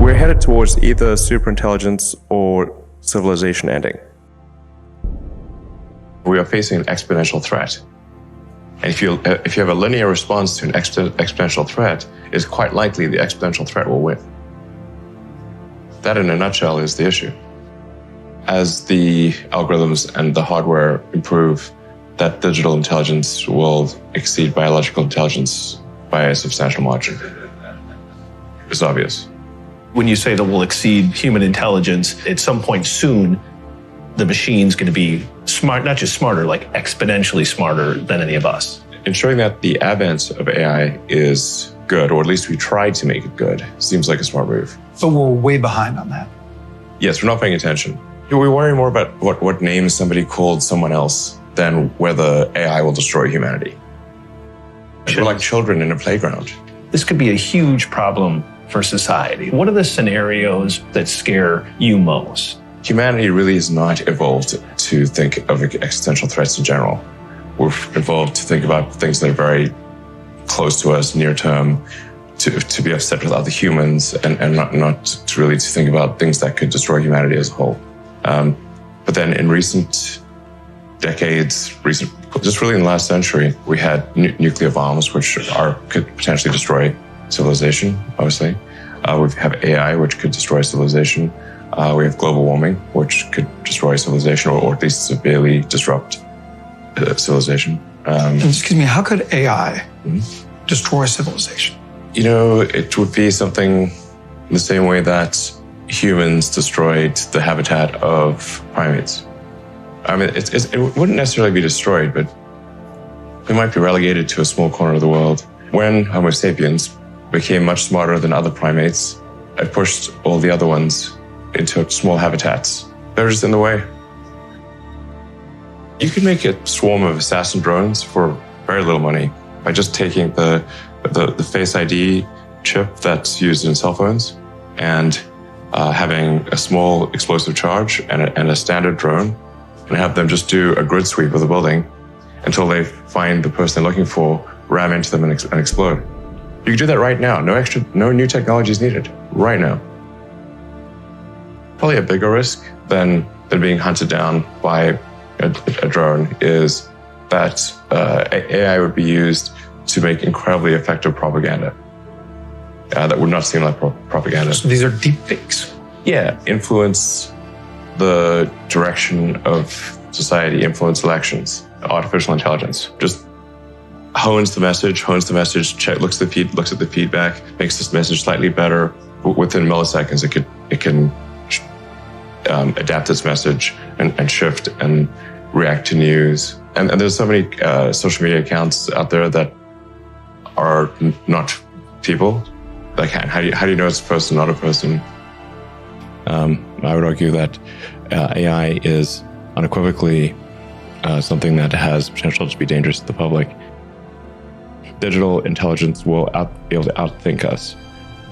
We're headed towards either superintelligence or civilization ending. We are facing an exponential threat. And if you have a linear response to an exponential threat, it's quite likely the exponential threat will win. That, in a nutshell, is the issue. As the algorithms and the hardware improve, that digital intelligence will exceed biological intelligence by a substantial margin. It's obvious. When you say that we'll exceed human intelligence, at some point soon, the machine's going to be smart, not just smarter, like exponentially smarter than any of us. Ensuring that the advent of AI is good, or at least we try to make it good, seems like a smart move. But we're way behind on that. Yes, we're not paying attention. We worry more about what name somebody called someone else than whether AI will destroy humanity. We're like children in a playground. This could be a huge problem for society. What are the scenarios that scare you most? Humanity really is not evolved to think of existential threats in general. We're evolved to think about things that are very close to us, near term, to be upset with other humans, and not to really to think about things that could destroy humanity as a whole. But then in recent decades, just really in the last century, we had nuclear bombs, which could potentially destroy civilization, obviously. We have AI, which could destroy civilization. We have global warming, which could destroy civilization, or at least severely disrupt civilization. Excuse me, how could AI destroy civilization? You know, it would be something the same way that humans destroyed the habitat of primates. I mean, it wouldn't necessarily be destroyed, but we might be relegated to a small corner of the world. When Homo sapiens became much smarter than other primates, it pushed all the other ones into small habitats. They're just in the way. You can make a swarm of assassin drones for very little money by just taking the Face ID chip that's used in cell phones and having a small explosive charge and a standard drone, and have them just do a grid sweep of the building until they find the person they're looking for, ram into them and explode. You can do that right now. No new technology is needed right now. Probably a bigger risk than being hunted down by a drone is that AI would be used to make incredibly effective propaganda that would not seem like propaganda. So these are deep fakes. Yeah, influence the direction of society, influence elections. Artificial intelligence just hones the message, looks at the feedback, makes this message slightly better. Within milliseconds, it can adapt its message and shift and react to news. And there's so many social media accounts out there that are not people. Like, how do you know it's a person, not a person? I would argue that AI is unequivocally something that has potential to be dangerous to the public. Digital intelligence will be able to outthink us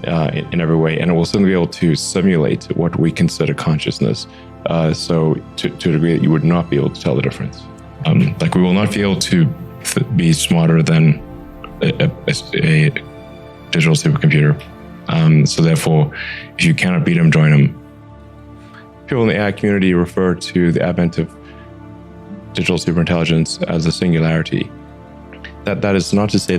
in every way, and it will certainly be able to simulate what we consider consciousness. So to a degree that you would not be able to tell the difference. Like, we will not be able to be smarter than a digital supercomputer. So therefore, if you cannot beat them, join them. People in the AI community refer to the advent of digital superintelligence as a singularity. That is not to say